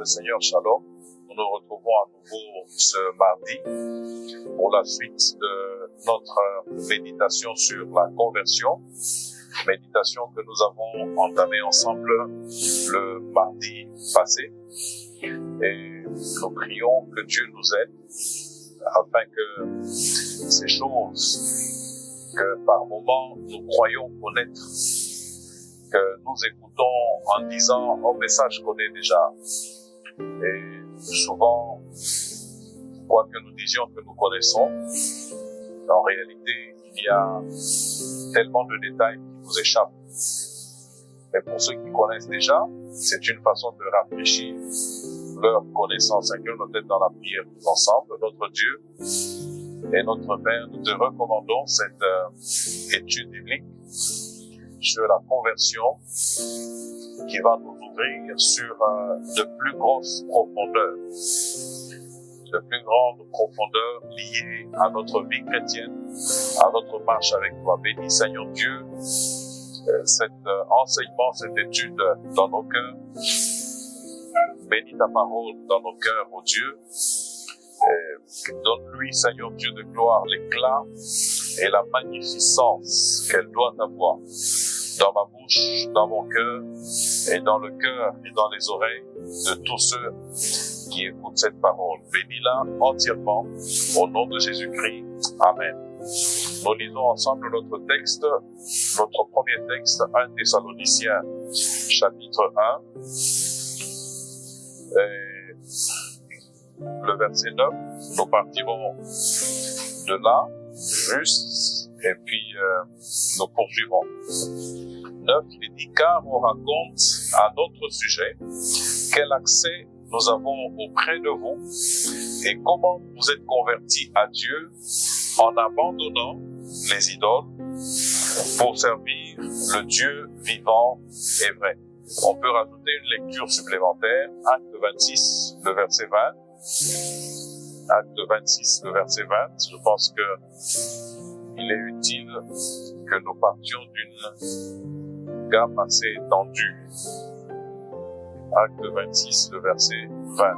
le Seigneur, shalom. Nous nous retrouvons à nouveau ce mardi pour la suite de notre méditation sur la conversion. Méditation que nous avons entamée ensemble le mardi passé. Et nous prions que Dieu nous aide afin que ces choses que par moments nous croyons connaître, que nous écoutons en disant « Oh, mais ça je connais déjà ». Et souvent, quoi que nous disions que nous connaissons, en réalité, il y a tellement de détails qui nous échappent. Mais pour ceux qui connaissent déjà, c'est une façon de rafraîchir leur connaissance. Seigneur, nous sommes dans la prière ensemble. Notre Dieu et notre Père, nous te recommandons cette étude biblique sur la conversion qui va nous ouvrir sur de plus grosses profondeurs, de plus grandes profondeurs liées à notre vie chrétienne, à notre marche avec toi. Bénis, Seigneur Dieu, cet enseignement, cette étude dans nos cœurs. Bénis ta parole dans nos cœurs, ô Dieu. Donne-lui, Seigneur Dieu de gloire, l'éclat et la magnificence qu'elle doit avoir dans ma bouche, dans mon cœur et dans le cœur et dans les oreilles de tous ceux qui écoutent cette parole. Bénis-la entièrement au nom de Jésus-Christ. Amen. Nous lisons ensemble notre texte, notre premier texte, 1 Thessaloniciens, chapitre 1, et le verset 9. Nous partirons de là, juste, et puis nous poursuivrons. 9, il est dit, car on raconte à notre sujet quel accès nous avons auprès de vous et comment vous êtes convertis à Dieu en abandonnant les idoles pour servir le Dieu vivant et vrai. On peut rajouter une lecture supplémentaire, Acte 26, le verset 20. Acte 26, le verset 20. Je pense que il est utile que nous partions d'une gamme assez étendue. Acte 26, le verset 20.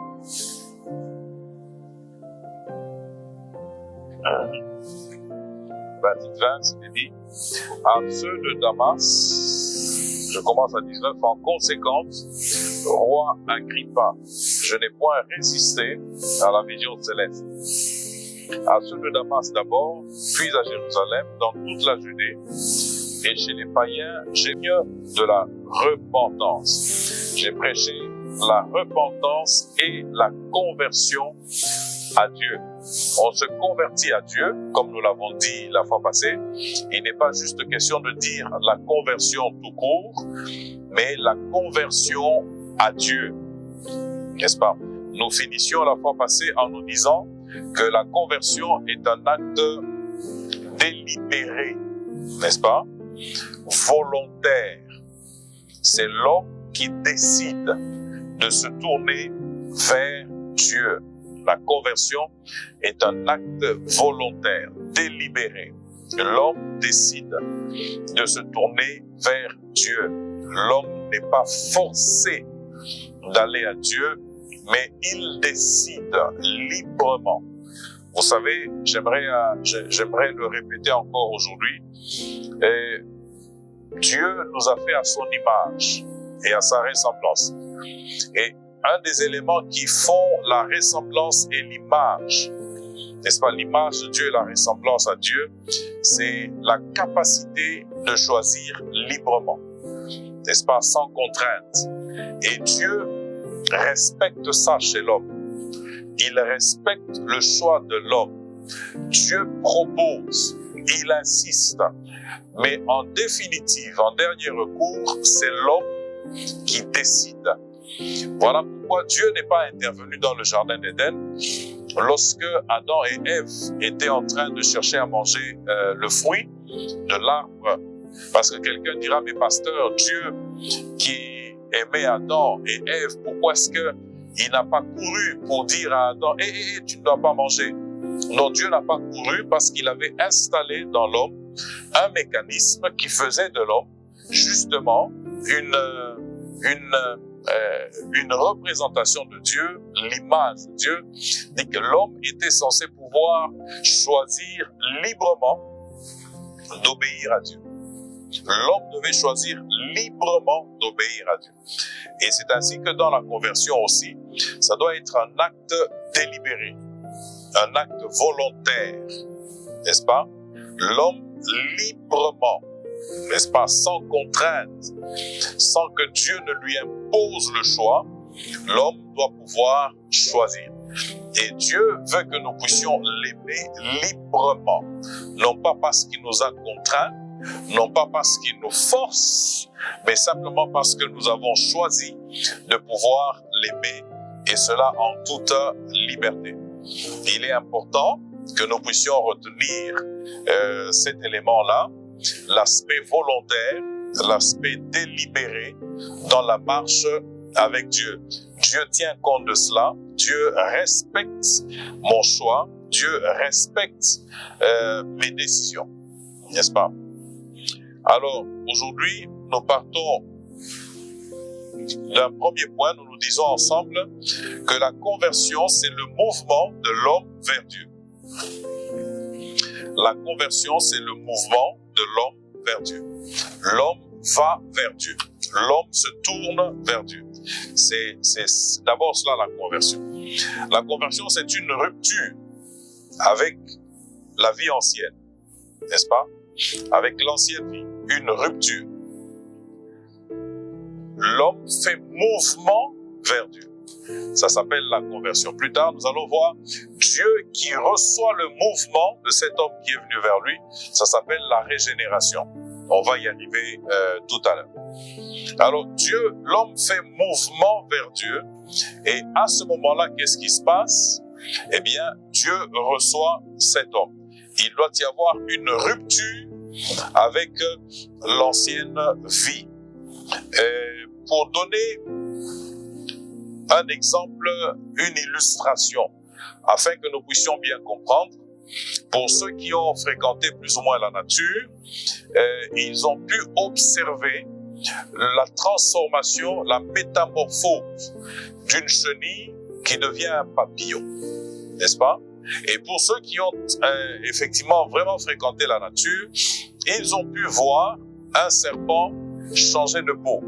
20, c'est dit, à ceux de Damas, je commence à 19, en conséquence, roi Agrippa, je n'ai point résisté à la vision céleste. À ceux de Damas d'abord, puis à Jérusalem, dans toute la Judée, et chez les païens, j'ai mieux de la repentance. J'ai prêché la repentance et la conversion à Dieu. On se convertit à Dieu, comme nous l'avons dit la fois passée. Il n'est pas juste question de dire la conversion tout court, mais la conversion à Dieu. N'est-ce pas? Nous finissions la fois passée en nous disant que la conversion est un acte délibéré, n'est-ce pas? Volontaire. C'est l'homme qui décide de se tourner vers Dieu. La conversion est un acte volontaire, délibéré. L'homme décide de se tourner vers Dieu. L'homme n'est pas forcé d'aller à Dieu, mais il décide librement. Vous savez, j'aimerais le répéter encore aujourd'hui. Dieu nous a fait à son image et à sa ressemblance. Et un des éléments qui font la ressemblance et l'image, n'est-ce pas, l'image de Dieu et la ressemblance à Dieu, c'est la capacité de choisir librement, n'est-ce pas, sans contrainte. Et Dieu respecte ça chez l'homme. Il respecte le choix de l'homme. Dieu propose, il insiste, mais en définitive, en dernier recours, c'est l'homme qui décide. Voilà pourquoi Dieu n'est pas intervenu dans le jardin d'Éden lorsque Adam et Ève étaient en train de chercher à manger le fruit de l'arbre. Parce que quelqu'un dira, mais pasteur, Dieu qui aimait Adam et Ève, pourquoi est-ce qu'il n'a pas couru pour dire à Adam, tu ne dois pas manger? Non, Dieu n'a pas couru parce qu'il avait installé dans l'homme un mécanisme qui faisait de l'homme justement une une représentation de Dieu, l'image de Dieu, dit que l'homme était censé pouvoir choisir librement d'obéir à Dieu. L'homme devait choisir librement d'obéir à Dieu. Et c'est ainsi que dans la conversion aussi, ça doit être un acte délibéré, un acte volontaire, n'est-ce pas? L'homme librement, n'est-ce pas, sans contrainte, sans que Dieu ne lui impose le choix, l'homme doit pouvoir choisir. Et Dieu veut que nous puissions l'aimer librement, non pas parce qu'il nous a contraints, non pas parce qu'il nous force, mais simplement parce que nous avons choisi de pouvoir l'aimer, et cela en toute liberté. Il est important que nous puissions retenir cet élément-là, l'aspect volontaire, l'aspect délibéré dans la marche avec Dieu. Dieu tient compte de cela, Dieu respecte mon choix, Dieu respecte mes décisions, n'est-ce pas? Alors, aujourd'hui, nous partons d'un premier point. Nous nous disons ensemble que la conversion, c'est le mouvement de l'homme vers Dieu. La conversion, c'est le mouvement de l'homme vers Dieu. L'homme va vers Dieu. L'homme se tourne vers Dieu. C'est d'abord cela la conversion. La conversion, c'est une rupture avec la vie ancienne, n'est-ce pas? Avec l'ancienne vie, une rupture. L'homme fait mouvement vers Dieu. Ça s'appelle la conversion. Plus tard, nous allons voir Dieu qui reçoit le mouvement de cet homme qui est venu vers lui. Ça s'appelle la régénération. On va y arriver tout à l'heure. Alors Dieu, l'homme fait mouvement vers Dieu. Et à ce moment-là, qu'est-ce qui se passe? Eh bien, Dieu reçoit cet homme. Il doit y avoir une rupture avec l'ancienne vie. Pour donner un exemple, une illustration, afin que nous puissions bien comprendre, pour ceux qui ont fréquenté plus ou moins la nature, ils ont pu observer la transformation, la métamorphose d'une chenille qui devient un papillon, n'est-ce pas? Et pour ceux qui ont effectivement vraiment fréquenté la nature, ils ont pu voir un serpent changer de peau,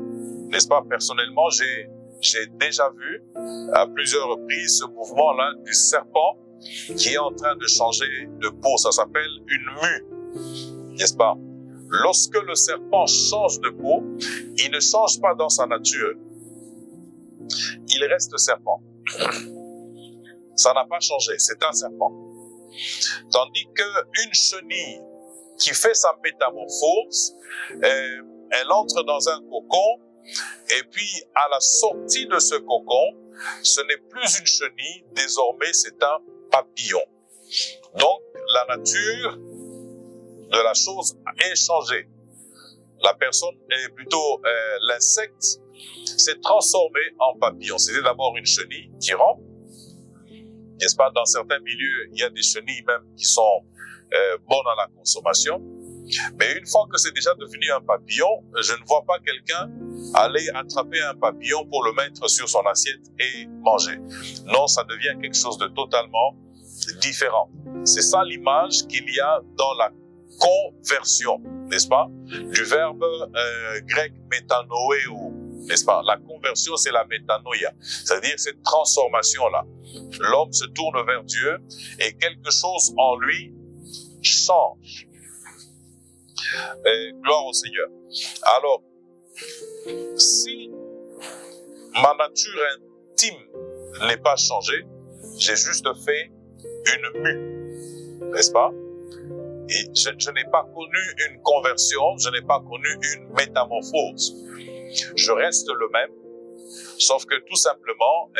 n'est-ce pas? Personnellement, j'ai déjà vu à plusieurs reprises ce mouvement-là du serpent qui est en train de changer de peau. Ça s'appelle une mue, n'est-ce pas? Lorsque le serpent change de peau, il ne change pas dans sa nature. Il reste serpent. Ça n'a pas changé, c'est un serpent. Tandis qu'une chenille qui fait sa métamorphose, elle entre dans un cocon, et puis à la sortie de ce cocon, ce n'est plus une chenille, désormais c'est un papillon. Donc la nature de la chose est changée. La personne, plutôt l'insecte, s'est transformé en papillon. C'était d'abord une chenille qui rampe, n'est-ce pas? Dans certains milieux, il y a des chenilles même qui sont bonnes à la consommation. Mais une fois que c'est déjà devenu un papillon, je ne vois pas quelqu'un aller attraper un papillon pour le mettre sur son assiette et manger. Non, ça devient quelque chose de totalement différent. C'est ça l'image qu'il y a dans la conversion, n'est-ce pas? Du verbe grec métanoéo, n'est-ce pas? La conversion, c'est la métanoïa, c'est-à-dire cette transformation-là. L'homme se tourne vers Dieu et quelque chose en lui change. Gloire au Seigneur. Alors, si ma nature intime n'est pas changée, j'ai juste fait une mue, n'est-ce pas? Et je n'ai pas connu une conversion, je n'ai pas connu une métamorphose. Je reste le même, sauf que tout simplement,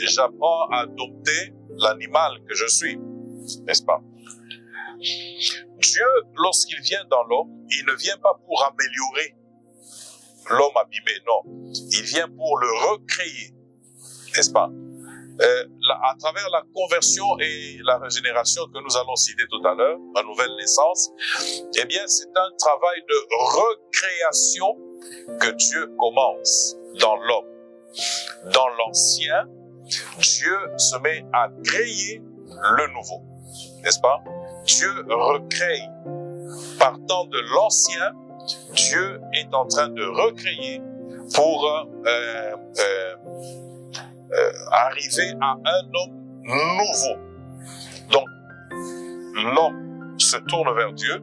j'apprends à dompter l'animal que je suis, n'est-ce pas? Dieu, lorsqu'il vient dans l'homme, il ne vient pas pour améliorer l'homme abîmé, non. Il vient pour le recréer, n'est-ce pas? à travers la conversion et la régénération que nous allons citer tout à l'heure, la nouvelle naissance, eh bien, c'est un travail de recréation que Dieu commence dans l'homme. Dans l'ancien, Dieu se met à créer le nouveau, n'est-ce pas? Dieu recrée. Partant de l'ancien, Dieu est en train de recréer pour arriver à un homme nouveau. Donc, l'homme se tourne vers Dieu,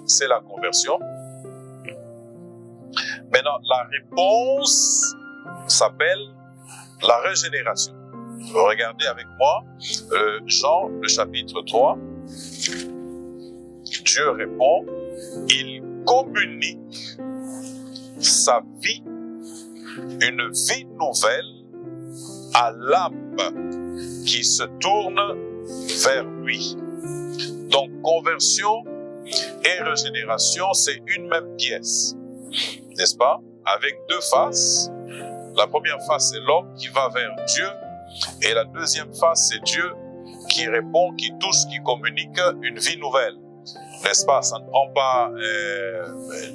c'est la conversion. Maintenant, la réponse s'appelle la régénération. Regardez avec moi Jean, le chapitre 3. Dieu répond, il communique sa vie, une vie nouvelle à l'âme qui se tourne vers lui. Donc, conversion et régénération, c'est une même pièce, n'est-ce pas? Avec deux faces. La première face, c'est l'homme qui va vers Dieu, et la deuxième face, c'est Dieu qui répond, qui touche, qui communique une vie nouvelle. N'est-ce pas? Ça ne prend pas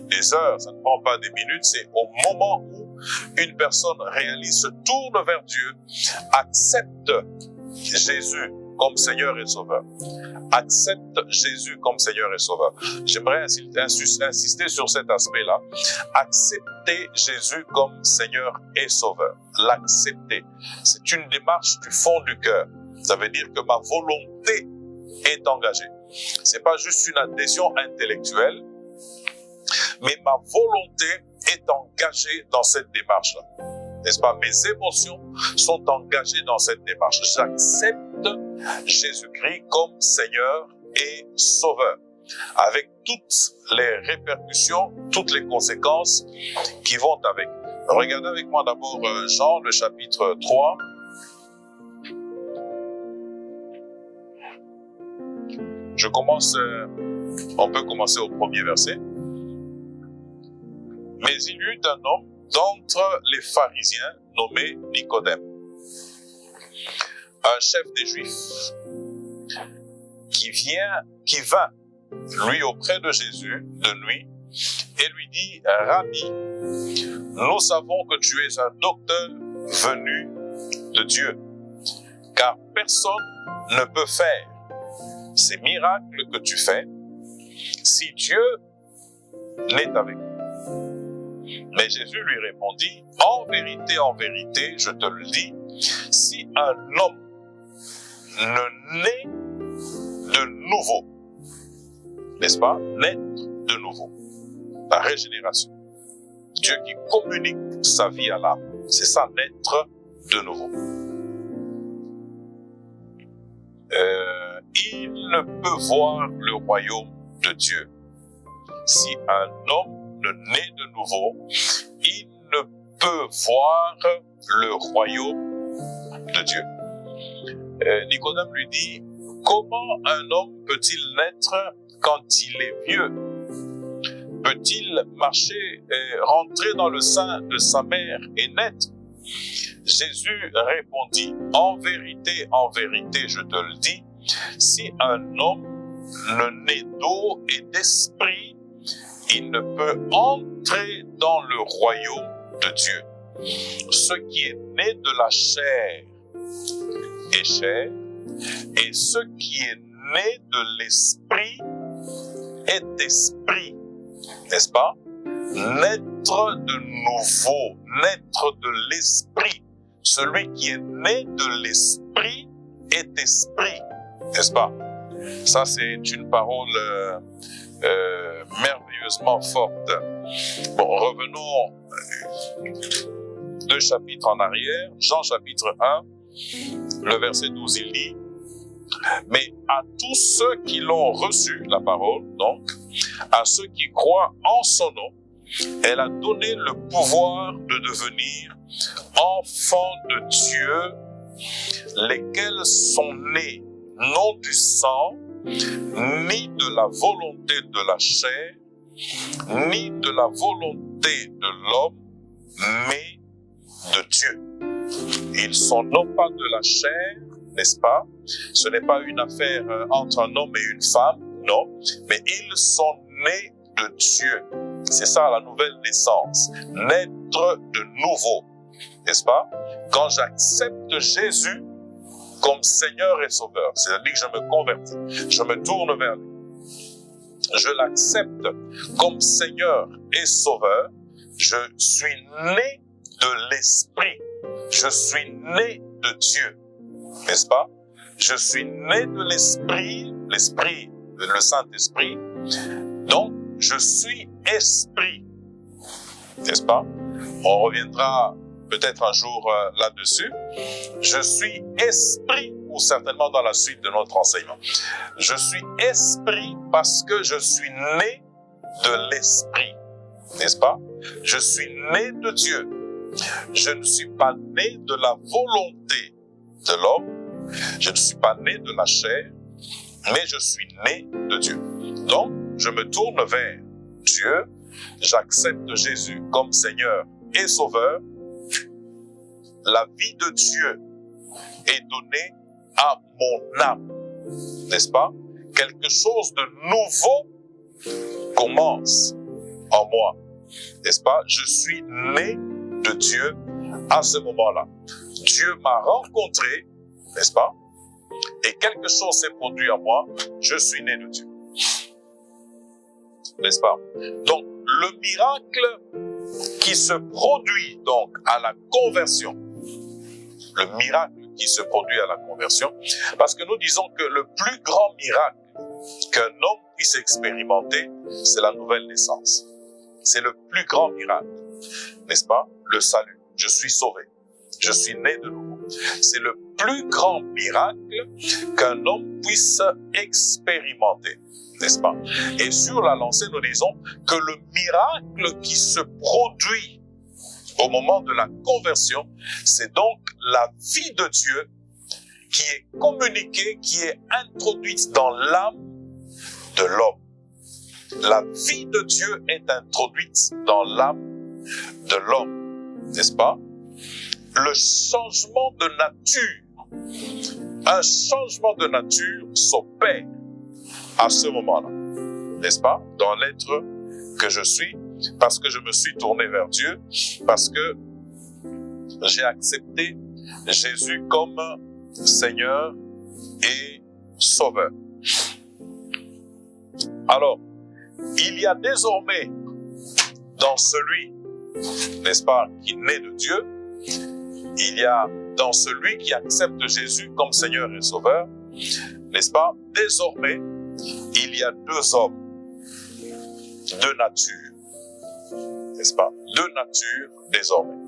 des heures, ça ne prend pas des minutes, c'est au moment où une personne réalise, se tourne vers Dieu, accepte Jésus comme Seigneur et Sauveur. Accepte Jésus comme Seigneur et Sauveur. J'aimerais insister sur cet aspect-là. Accepter Jésus comme Seigneur et Sauveur. L'accepter. C'est une démarche du fond du cœur. Ça veut dire que ma volonté est engagée. C'est pas juste une adhésion intellectuelle, mais ma volonté est engagée dans cette démarche-là. N'est-ce pas? Mes émotions sont engagées dans cette démarche. J'accepte Jésus-Christ comme Seigneur et Sauveur, avec toutes les répercussions, toutes les conséquences qui vont avec. Regardez avec moi d'abord Jean, le chapitre 3. On peut commencer au premier verset. Mais il y eut un homme d'entre les pharisiens nommé Nicodème, un chef des Juifs, qui vint, lui, auprès de Jésus de nuit, et lui dit, Rabbi, nous savons que tu es un docteur venu de Dieu, car personne ne peut faire ces miracles que tu fais si Dieu n'est avec nous. Mais Jésus lui répondit, en vérité, je te le dis, si un homme ne naît de nouveau, n'est-ce pas? Naître de nouveau. La régénération. Dieu qui communique sa vie à l'âme. C'est ça, naître de nouveau. Il ne peut voir le royaume de Dieu. Si un homme ne naît de nouveau, il ne peut voir le royaume de Dieu. Nicodème lui dit, comment un homme peut-il naître quand il est vieux? Peut-il marcher et rentrer dans le sein de sa mère et naître? Jésus répondit, en vérité, je te le dis, si un homme ne naît d'eau et d'esprit, il ne peut entrer dans le royaume de Dieu. Ce qui est né de la chair est chair, et ce qui est né de l'esprit est esprit. N'est-ce pas? Naître de nouveau, naître de l'esprit. Celui qui est né de l'esprit est esprit. N'est-ce pas? Ça, c'est une parole merveilleusement forte. Bon, revenons 2 chapitres en arrière. Jean chapitre 1, le verset 12, il dit, mais à tous ceux qui l'ont reçu, la parole, donc, à ceux qui croient en son nom, elle a donné le pouvoir de devenir enfants de Dieu, lesquels sont nés non du sang, ni de la volonté de la chair, ni de la volonté de l'homme, mais de Dieu. Ils sont non pas de la chair, n'est-ce pas? Ce n'est pas une affaire entre un homme et une femme, non, mais ils sont nés de Dieu. C'est ça la nouvelle naissance, naître de nouveau, n'est-ce pas? Quand j'accepte Jésus comme Seigneur et Sauveur, c'est-à-dire que je me convertis, je me tourne vers lui, je l'accepte comme Seigneur et Sauveur, je suis né de l'Esprit, je suis né de Dieu, n'est-ce pas? Je suis né de l'Esprit, le Saint-Esprit, donc je suis esprit, n'est-ce pas? On reviendra peut-être un jour là-dessus. Je suis esprit, ou certainement dans la suite de notre enseignement. Je suis esprit parce que je suis né de l'Esprit, n'est-ce pas? Je suis né de Dieu. Je ne suis pas né de la volonté de l'homme. Je ne suis pas né de la chair, mais je suis né de Dieu. Donc, je me tourne vers Dieu, j'accepte Jésus comme Seigneur et Sauveur. La vie de Dieu est donnée à mon âme, n'est-ce pas? Quelque chose de nouveau commence en moi, n'est-ce pas? Je suis né de Dieu à ce moment-là. Dieu m'a rencontré, n'est-ce pas? Et quelque chose s'est produit en moi, je suis né de Dieu. N'est-ce pas? Donc, le miracle qui se produit donc à la conversion, le miracle qui se produit à la conversion, parce que nous disons que le plus grand miracle qu'un homme puisse expérimenter, c'est la nouvelle naissance. C'est le plus grand miracle, n'est-ce pas? Le salut. Je suis sauvé. Je suis né de nouveau. C'est le plus grand miracle qu'un homme puisse expérimenter, n'est-ce pas? Et sur la lancée, nous disons que le miracle qui se produit au moment de la conversion, c'est donc la vie de Dieu qui est communiquée, qui est introduite dans l'âme de l'homme. La vie de Dieu est introduite dans l'âme de l'homme, n'est-ce pas? Le changement de nature, un changement de nature s'opère à ce moment-là, n'est-ce pas? Dans l'être que je suis, parce que je me suis tourné vers Dieu, parce que j'ai accepté Jésus comme Seigneur et Sauveur. Alors, il y a désormais dans celui, n'est-ce pas, qui naît de Dieu, il y a dans celui qui accepte Jésus comme Seigneur et Sauveur, n'est-ce pas, désormais, il y a deux hommes, deux natures, n'est-ce pas, deux natures désormais.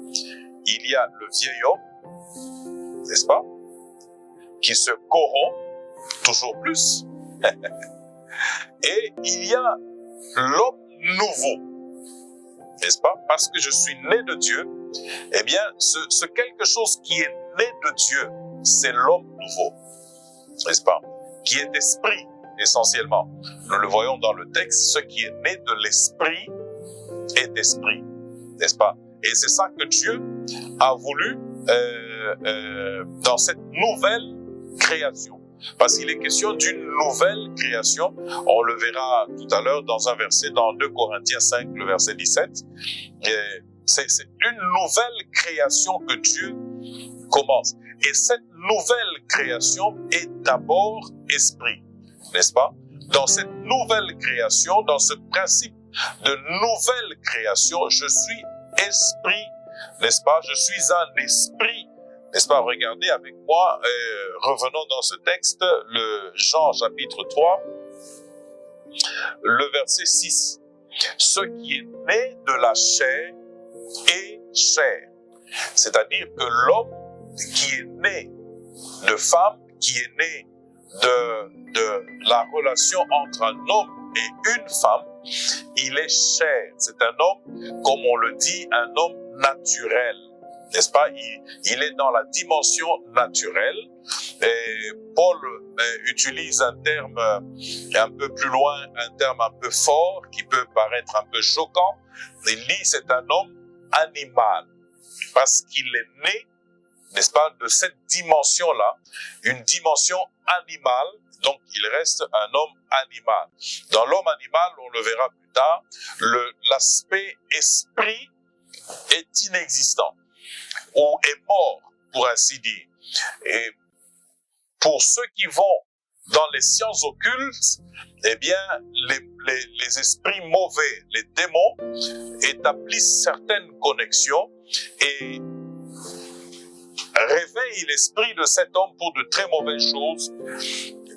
Il y a le vieil homme, n'est-ce pas, qui se corrompt toujours plus, et il y a l'homme nouveau, n'est-ce pas, parce que je suis né de Dieu, eh bien, ce quelque chose qui est né de Dieu, c'est l'homme nouveau, n'est-ce pas, qui est esprit, essentiellement. Nous le voyons dans le texte, ce qui est né de l'esprit est esprit, n'est-ce pas? Et c'est ça que Dieu a voulu dans cette nouvelle création. Parce qu'il est question d'une nouvelle création. On le verra tout à l'heure dans un verset, dans 2 Corinthiens 5, le verset 17. C'est une nouvelle création que Dieu commence. Et cette nouvelle création est d'abord esprit, n'est-ce pas? Dans cette nouvelle création, dans ce principe de nouvelle création, je suis esprit, n'est-ce pas? Je suis un esprit, n'est-ce pas? Regardez avec moi, revenons dans ce texte, le Jean chapitre 3, le verset 6. Ce qui est né de la chair est chair. C'est-à-dire que l'homme qui est né de femme, qui est né de la relation entre un homme et une femme, il est chair. C'est un homme, comme on le dit, un homme naturel, n'est-ce pas? Il est dans la dimension naturelle. Et Paul utilise un terme un peu plus loin, un terme un peu fort, qui peut paraître un peu choquant. Il dit c'est un homme animal, parce qu'il est né n'est-ce pas, de cette dimension-là, une dimension animale, donc il reste un homme animal. Dans l'homme animal, on le verra plus tard, l'aspect esprit est inexistant, ou est mort, pour ainsi dire. Et pour ceux qui vont dans les sciences occultes, eh bien, les esprits mauvais, les démons, établissent certaines connexions et réveillent l'esprit de cet homme pour de très mauvaises choses,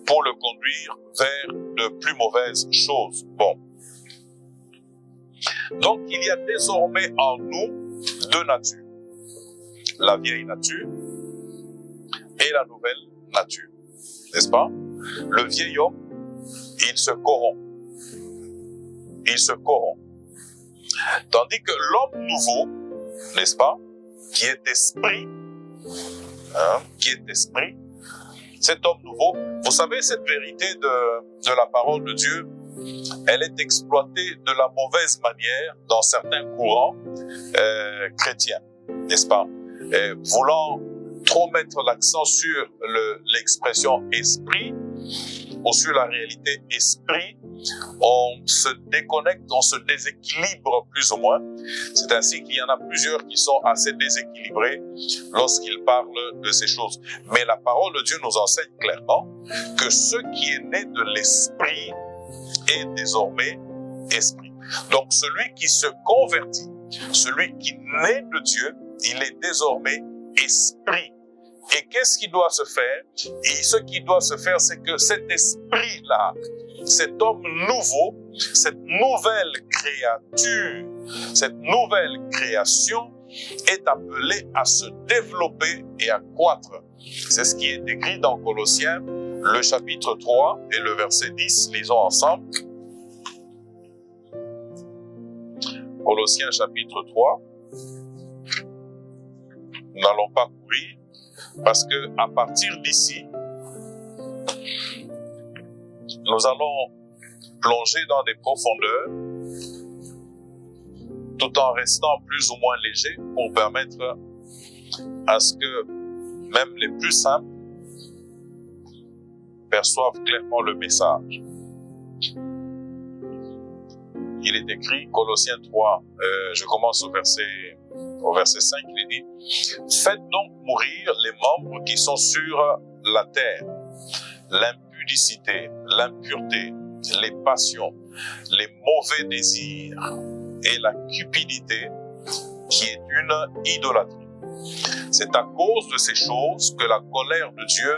pour le conduire vers de plus mauvaises choses. Bon. Donc, il y a désormais en nous deux natures. La vieille nature et la nouvelle nature. N'est-ce pas? Le vieil homme, il se corrompt. Il se corrompt. Tandis que l'homme nouveau, n'est-ce pas, qui est esprit, cet homme nouveau, vous savez, cette vérité de la parole de Dieu, elle est exploitée de la mauvaise manière dans certains courants chrétiens, n'est-ce pas? Voulant trop mettre l'accent sur l'expression esprit ou sur la réalité esprit, on se déconnecte, on se déséquilibre plus ou moins. C'est ainsi qu'il y en a plusieurs qui sont assez déséquilibrés lorsqu'ils parlent de ces choses. Mais la parole de Dieu nous enseigne clairement que ce qui est né de l'esprit est désormais esprit. Donc celui qui se convertit, celui qui naît de Dieu, il est désormais esprit. Et qu'est-ce qui doit se faire? Et ce qui doit se faire, c'est que cet esprit-là, cet homme nouveau, cette nouvelle créature, cette nouvelle création est appelée à se développer et à croître. C'est ce qui est écrit dans Colossiens, le chapitre 3 et le verset 10. Lisons ensemble. Colossiens chapitre 3. Nous n'allons pas courir. Parce que à partir d'ici, nous allons plonger dans des profondeurs tout en restant plus ou moins légers pour permettre à ce que même les plus simples perçoivent clairement le message. Il est écrit, Colossiens 3, je commence au verset 5, il est dit « Faites donc mourir les membres qui sont sur la terre, l'impudicité, l'impureté, les passions, les mauvais désirs et la cupidité qui est une idolâtrie. C'est à cause de ces choses que la colère de Dieu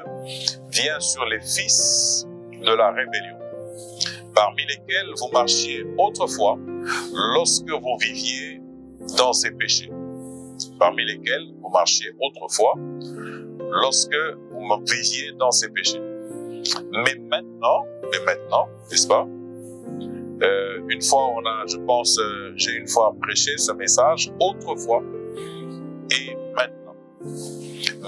vient sur les fils de la rébellion, parmi lesquels vous marchiez autrefois lorsque vous viviez dans ces péchés. Parmi lesquels vous marchiez autrefois lorsque vous viviez dans ces péchés. Mais maintenant, n'est-ce pas? Une fois j'ai une fois prêché ce message, autrefois et maintenant.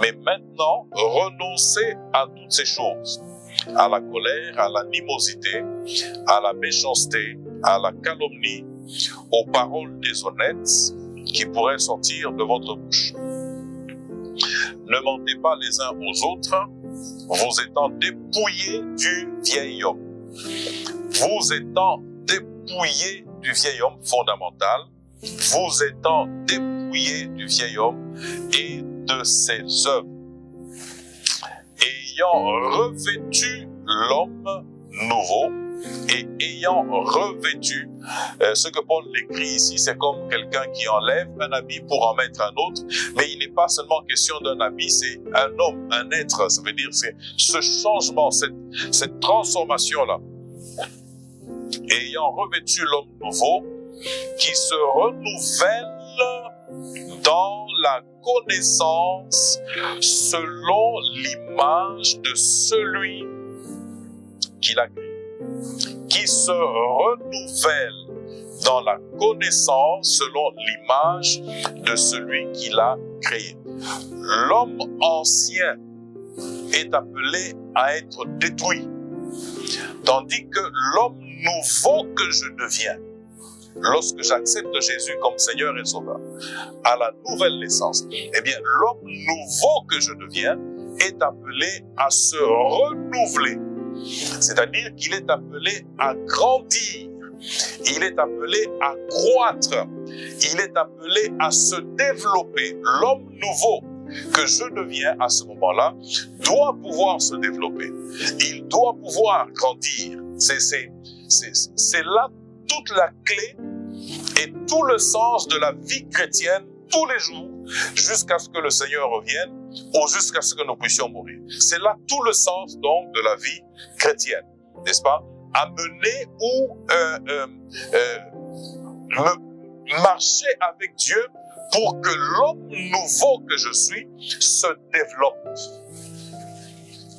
Mais maintenant, renoncez à toutes ces choses, à la colère, à l'animosité, à la méchanceté, à la calomnie, aux paroles déshonnêtes qui pourraient sortir de votre bouche. Ne mentez pas les uns aux autres, vous étant dépouillés du vieil homme. Vous étant dépouillés du vieil homme fondamental, vous étant dépouillés du vieil homme et de ses œuvres, ayant revêtu l'homme nouveau et ayant revêtu, ce que Paul écrit ici, c'est comme quelqu'un qui enlève un habit pour en mettre un autre, mais il n'est pas seulement question d'un habit, c'est un homme, un être, ça veut dire c'est ce changement, cette transformation-là. Ayant revêtu l'homme nouveau, qui se renouvelle dans la connaissance selon l'image de celui qui l'a créé. Qui se renouvelle dans la connaissance selon l'image de celui qui l'a créé. L'homme ancien est appelé à être détruit, tandis que l'homme nouveau que je deviens lorsque j'accepte Jésus comme Seigneur et Sauveur, à la nouvelle naissance, eh bien, l'homme nouveau que je deviens est appelé à se renouveler. C'est-à-dire qu'il est appelé à grandir. Il est appelé à croître. Il est appelé à se développer. L'homme nouveau que je deviens à ce moment-là doit pouvoir se développer. Il doit pouvoir grandir. C'est là toute la clé et tout le sens de la vie chrétienne tous les jours jusqu'à ce que le Seigneur revienne ou jusqu'à ce que nous puissions mourir. C'est là tout le sens donc de la vie chrétienne, n'est-ce pas? Amener ou marcher avec Dieu pour que l'homme nouveau que je suis se développe,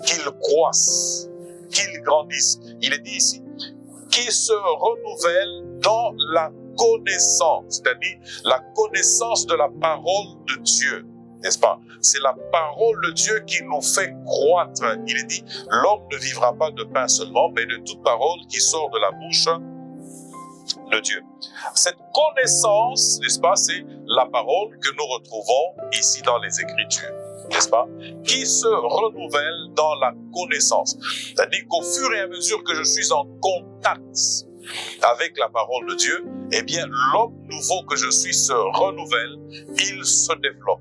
qu'il croisse, qu'il grandisse. Il est dit ici, qu'il se renouvelle dans la connaissance, c'est-à-dire la connaissance de la parole de Dieu, n'est-ce pas? C'est la parole de Dieu qui nous fait croître. Il est dit, l'homme ne vivra pas de pain seulement, mais de toute parole qui sort de la bouche de Dieu. Cette connaissance, n'est-ce pas, c'est la parole que nous retrouvons ici dans les Écritures, n'est-ce pas, qui se renouvelle dans la connaissance. C'est-à-dire qu'au fur et à mesure que je suis en contact avec la parole de Dieu, eh bien, l'homme nouveau que je suis se renouvelle, il se développe,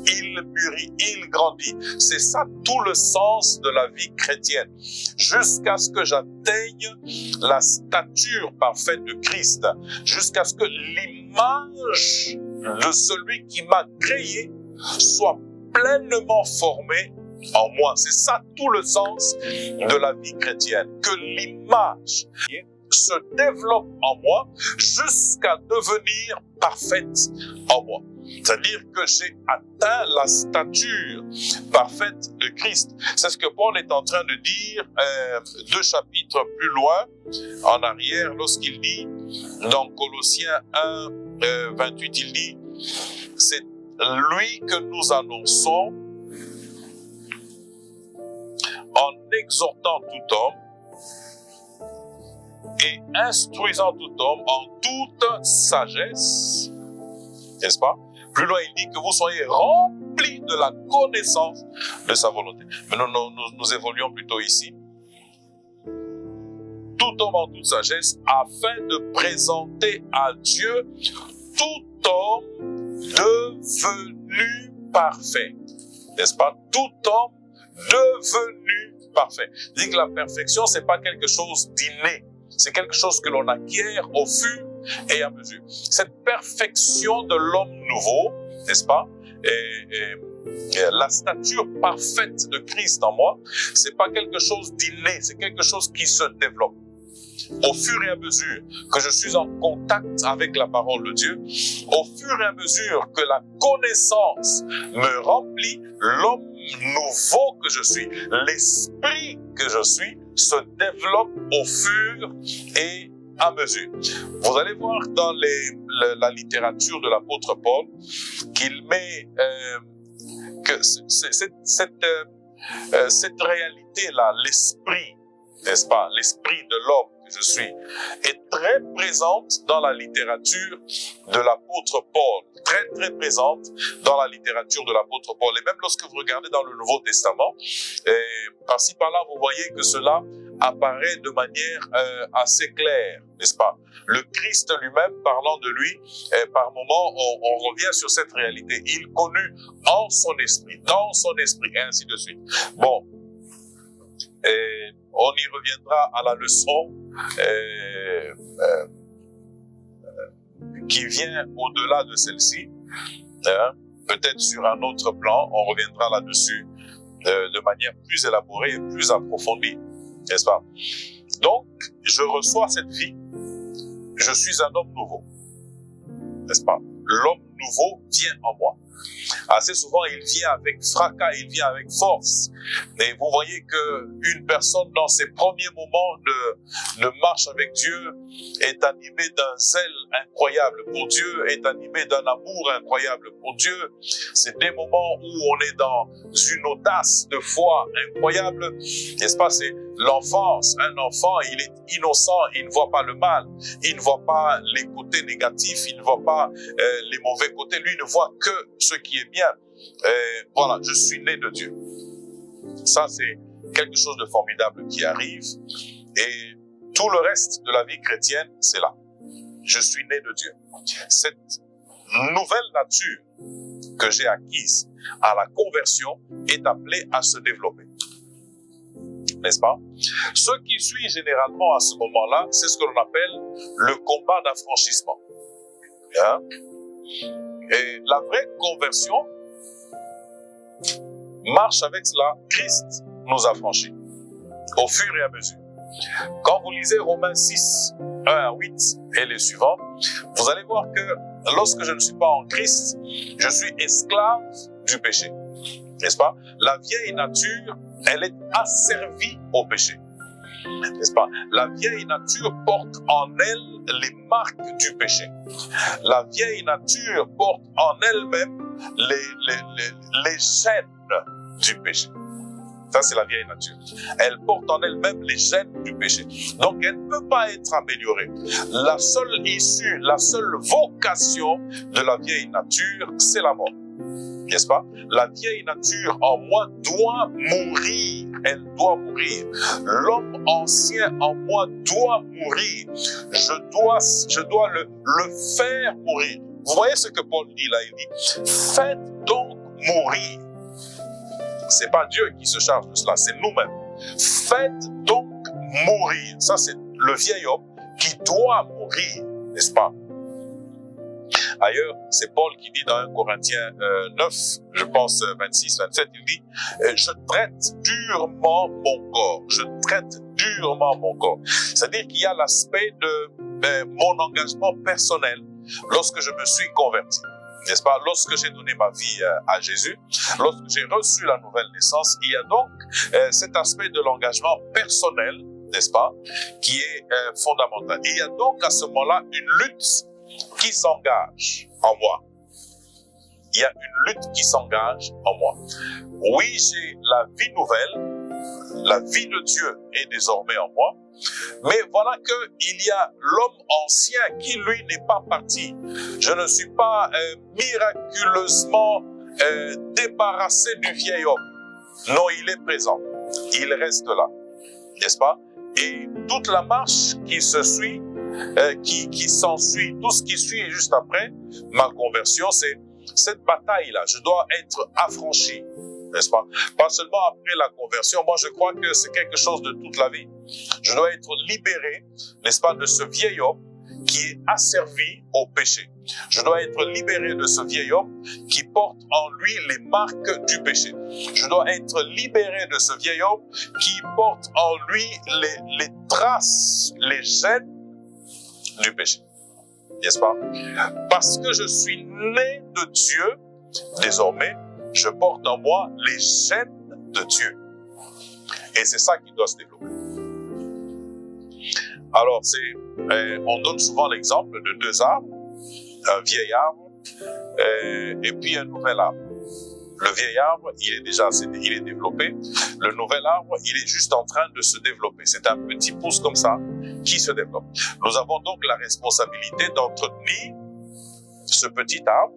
il mûrit, il grandit. C'est ça tout le sens de la vie chrétienne. Jusqu'à ce que j'atteigne la stature parfaite de Christ, jusqu'à ce que l'image de celui qui m'a créé soit pleinement formée en moi. C'est ça tout le sens de la vie chrétienne. Que l'image se développe en moi jusqu'à devenir parfaite en moi. C'est-à-dire que j'ai atteint la stature parfaite de Christ. C'est ce que Paul est en train de dire 2 chapitres plus loin, en arrière, lorsqu'il dit, dans Colossiens 1, 28, il dit, c'est lui que nous annonçons en exhortant tout homme et instruisant tout homme en toute sagesse, n'est-ce pas? Plus loin, il dit que vous soyez remplis de la connaissance de sa volonté. Mais nous évoluons plutôt ici. Tout homme en toute sagesse, afin de présenter à Dieu tout homme devenu parfait. N'est-ce pas? Tout homme devenu parfait. Il dit que la perfection, c'est pas quelque chose d'inné. C'est quelque chose que l'on acquiert au fur et à mesure. Cette perfection de l'homme nouveau, n'est-ce pas, et la stature parfaite de Christ en moi, c'est pas quelque chose d'inné, c'est quelque chose qui se développe. Au fur et à mesure que je suis en contact avec la parole de Dieu, au fur et à mesure que la connaissance me remplit, l'homme nouveau que je suis, l'esprit que je suis, se développe au fur et à mesure. Vous allez voir dans la littérature de l'apôtre Paul qu'il met que cette réalité-là, l'esprit, n'est-ce pas, l'esprit de l'homme que je suis, est très présente dans la littérature de l'apôtre Paul, très très présente dans la littérature de l'apôtre Paul. Et même lorsque vous regardez dans le Nouveau Testament, par-ci par-là, vous voyez que cela apparaît de manière assez claire, n'est-ce pas? Le Christ lui-même, parlant de lui, par moments, on revient sur cette réalité. Il connut en son esprit, dans son esprit, et ainsi de suite. Bon, on y reviendra à la leçon qui vient au-delà de celle-ci, peut-être sur un autre plan, on reviendra là-dessus de manière plus élaborée et plus approfondie, n'est-ce pas? Donc, je reçois cette vie, je suis un homme nouveau, n'est-ce pas? L'homme nouveau vient en moi. Assez souvent, il vient avec fracas, il vient avec force. Mais vous voyez que une personne, dans ses premiers moments de marche avec Dieu, est animée d'un zèle incroyable pour Dieu, est animée d'un amour incroyable pour Dieu. C'est des moments où on est dans une audace de foi incroyable. N'est-ce pas? l'enfance. Un enfant, il est innocent, il ne voit pas le mal, il ne voit pas les côtés négatifs, il ne voit pas les mauvais côtés. Lui ne voit que ce qui est bien. Voilà, je suis né de Dieu. Ça, c'est quelque chose de formidable qui arrive. Et tout le reste de la vie chrétienne, c'est là. Je suis né de Dieu. Cette nouvelle nature que j'ai acquise à la conversion est appelée à se développer. N'est-ce pas? Ce qui suit généralement à ce moment-là, c'est ce que l'on appelle le combat d'affranchissement. Hein? Et la vraie conversion marche avec cela. Christ nous a franchis au fur et à mesure. Quand vous lisez Romains 6, 1 à 8 et les suivants, vous allez voir que lorsque je ne suis pas en Christ, je suis esclave du péché. N'est-ce pas? La vieille nature, elle est asservie au péché. N'est-ce pas? La vieille nature porte en elle les marques du péché. La vieille nature porte en elle-même les gènes du péché. Ça, c'est la vieille nature. Elle porte en elle-même les gènes du péché. Donc, elle ne peut pas être améliorée. La seule issue, la seule vocation de la vieille nature, c'est la mort. N'est-ce pas? La vieille nature en moi doit mourir. Elle doit mourir. L'homme ancien en moi doit mourir. Je dois le faire mourir. Vous voyez ce que Paul dit là? Il dit, faites donc mourir. C'est pas Dieu qui se charge de cela, c'est nous-mêmes. Faites donc mourir. Ça, c'est le vieil homme qui doit mourir, n'est-ce pas? Ailleurs, c'est Paul qui dit dans 1 Corinthiens 9, je pense 26, 27, il dit « Je traite durement mon corps. Je traite durement mon corps. » C'est-à-dire qu'il y a l'aspect de mon engagement personnel lorsque je me suis converti. N'est-ce pas? Lorsque j'ai donné ma vie à Jésus, lorsque j'ai reçu la nouvelle naissance, il y a donc cet aspect de l'engagement personnel, n'est-ce pas, qui est fondamental. Il y a donc à ce moment-là une lutte qui s'engage en moi. Il y a une lutte qui s'engage en moi. Oui, j'ai la vie nouvelle, la vie de Dieu est désormais en moi, mais voilà qu'il y a l'homme ancien qui, lui, n'est pas parti. Je ne suis pas miraculeusement débarrassé du vieil homme. Non, il est présent. Il reste là. N'est-ce pas? Et toute la marche qui se suit, qui s'ensuit, tout ce qui suit juste après ma conversion, c'est cette bataille-là. Je dois être affranchi. N'est-ce pas? Pas seulement après la conversion. Moi, je crois que c'est quelque chose de toute la vie. Je dois être libéré, n'est-ce pas, de ce vieil homme qui est asservi au péché. Je dois être libéré de ce vieil homme qui porte en lui les marques du péché. Je dois être libéré de ce vieil homme qui porte en lui les traces, les gènes du péché. N'est-ce pas? Parce que je suis né de Dieu, désormais, je porte en moi les gènes de Dieu. Et c'est ça qui doit se développer. Alors, on donne souvent l'exemple de deux arbres, un vieil arbre et puis un nouvel arbre. Le vieil arbre, il est développé. Le nouvel arbre, il est juste en train de se développer. C'est un petit pouce comme ça qui se développe. Nous avons donc la responsabilité d'entretenir ce petit arbre,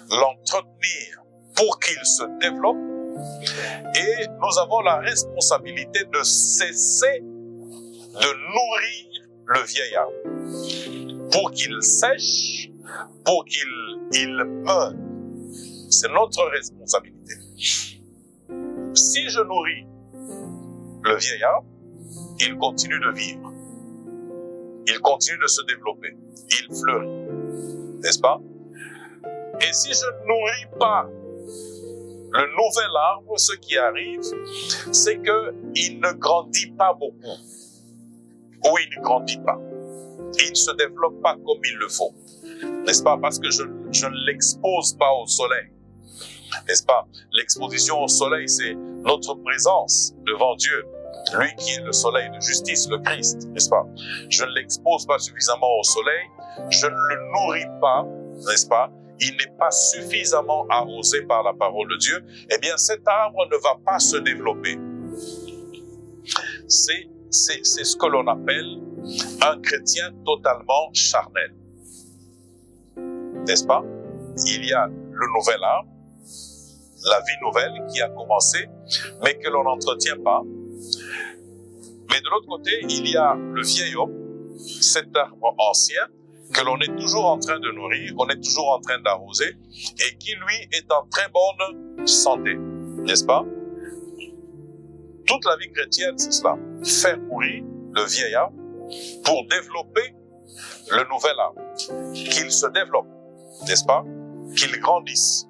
l'entretenir pour qu'il se développe, et nous avons la responsabilité de cesser de nourrir le vieil arbre pour qu'il sèche, pour qu'il meure. C'est notre responsabilité. Si je nourris le vieil arbre, il continue de vivre. Il continue de se développer. Il fleurit. N'est-ce pas? Et si je ne nourris pas le nouvel arbre, ce qui arrive, c'est qu'il ne grandit pas beaucoup. Ou il ne grandit pas. Il ne se développe pas comme il le faut. N'est-ce pas? Parce que je ne l'expose pas au soleil. N'est-ce pas? L'exposition au soleil, c'est notre présence devant Dieu. Lui qui est le soleil de justice, le Christ, n'est-ce pas? Je ne l'expose pas suffisamment au soleil. Je ne le nourris pas, n'est-ce pas? Il n'est pas suffisamment arrosé par la parole de Dieu. Eh bien, cet arbre ne va pas se développer. c'est ce que l'on appelle un chrétien totalement charnel. N'est-ce pas? Il y a le nouvel âme, la vie nouvelle qui a commencé, mais que l'on n'entretient pas. Mais de l'autre côté, il y a le vieil homme, cet arbre ancien, que l'on est toujours en train de nourrir, qu'on est toujours en train d'arroser, et qui, lui, est en très bonne santé. N'est-ce pas? Toute la vie chrétienne, c'est cela. Faire mourir le vieil arbre pour développer le nouvel arbre. Qu'il se développe, n'est-ce pas? Qu'il grandisse.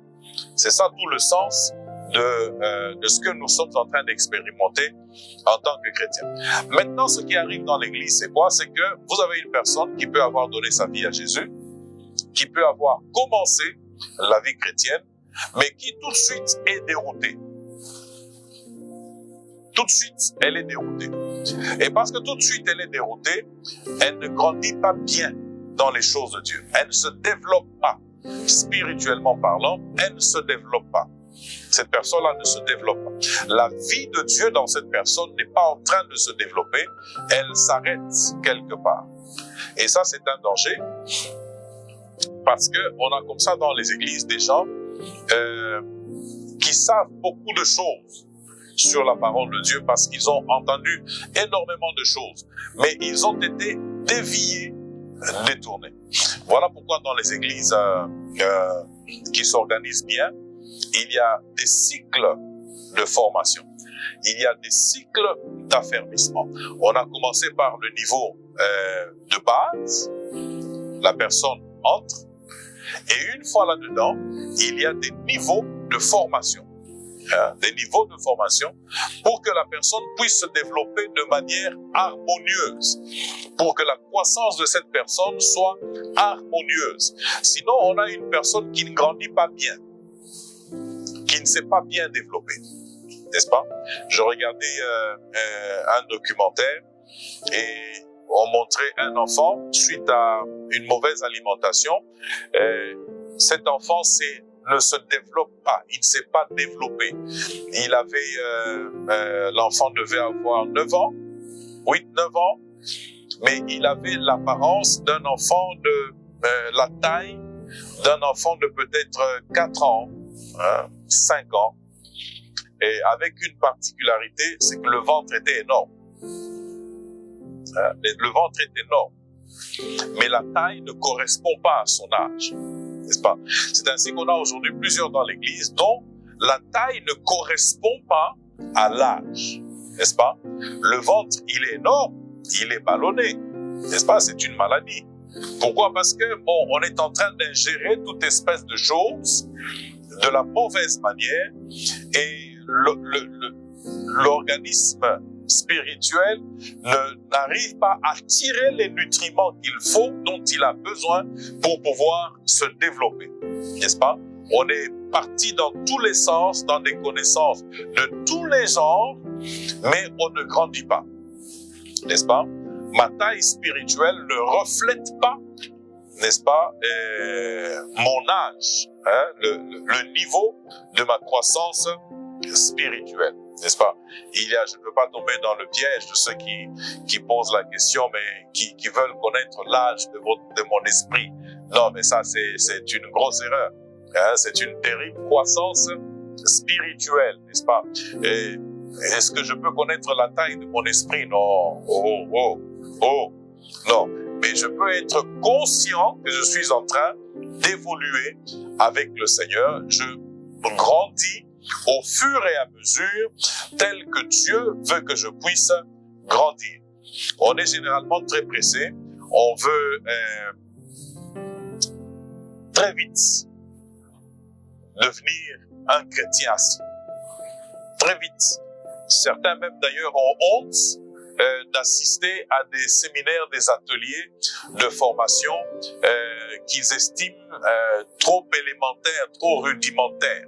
C'est ça tout le sens de ce que nous sommes en train d'expérimenter en tant que chrétiens. Maintenant, ce qui arrive dans l'Église, c'est quoi? C'est que vous avez une personne qui peut avoir donné sa vie à Jésus, qui peut avoir commencé la vie chrétienne, mais qui tout de suite est déroutée. Tout de suite, elle est déroutée. Et parce que tout de suite, elle est déroutée, elle ne grandit pas bien dans les choses de Dieu. Elle ne se développe pas. Spirituellement parlant, elle ne se développe pas. Cette personne-là ne se développe pas. La vie de Dieu dans cette personne n'est pas en train de se développer. Elle s'arrête quelque part. Et ça, c'est un danger. Parce qu'on a comme ça dans les églises des gens qui savent beaucoup de choses sur la parole de Dieu parce qu'ils ont entendu énormément de choses. Mais ils ont été déviés, détournés. Voilà pourquoi dans les églises qui s'organisent bien, il y a des cycles de formation. Il y a des cycles d'affermissement. On a commencé par le niveau de base. La personne entre. Et une fois là-dedans, il y a des niveaux de formation. Des niveaux de formation pour que la personne puisse se développer de manière harmonieuse, pour que la croissance de cette personne soit harmonieuse. Sinon, on a une personne qui ne grandit pas bien, qui ne s'est pas bien développée, n'est-ce pas? Je regardais un documentaire et on montrait un enfant suite à une mauvaise alimentation. Cet enfant ne se développe pas, il ne s'est pas développé. Il avait, l'enfant devait avoir 9 ans, 8-9 ans, mais il avait l'apparence d'un enfant de la taille d'un enfant de peut-être 4 ans, 5 ans, et avec une particularité, c'est que le ventre était énorme. Le ventre est énorme, mais la taille ne correspond pas à son âge. N'est-ce pas? C'est ainsi qu'on a aujourd'hui plusieurs dans l'église dont la taille ne correspond pas à l'âge. N'est-ce pas? Le ventre, il est énorme, il est ballonné. N'est-ce pas? C'est une maladie. Pourquoi? Parce que on est en train d'ingérer toute espèce de choses de la mauvaise manière et l'organisme spirituel n'arrive pas à tirer les nutriments qu'il faut, dont il a besoin pour pouvoir se développer. N'est-ce pas? On est parti dans tous les sens, dans des connaissances de tous les genres, mais on ne grandit pas. N'est-ce pas? Ma taille spirituelle ne reflète pas, n'est-ce pas, mon âge, le niveau de ma croissance spirituelle. N'est-ce pas? Je ne veux pas tomber dans le piège de ceux qui posent la question, mais qui veulent connaître l'âge de mon esprit. Non, mais ça, c'est une grosse erreur. C'est une terrible croissance spirituelle, n'est-ce pas? Et est-ce que je peux connaître la taille de mon esprit? Non. Non. Mais je peux être conscient que je suis en train d'évoluer avec le Seigneur. Je grandis au fur et à mesure tel que Dieu veut que je puisse grandir. On est généralement très pressé. On veut très vite devenir un chrétien assis. Très vite. Certains même d'ailleurs ont honte d'assister à des séminaires, des ateliers de formation qu'ils estiment trop élémentaires, trop rudimentaires.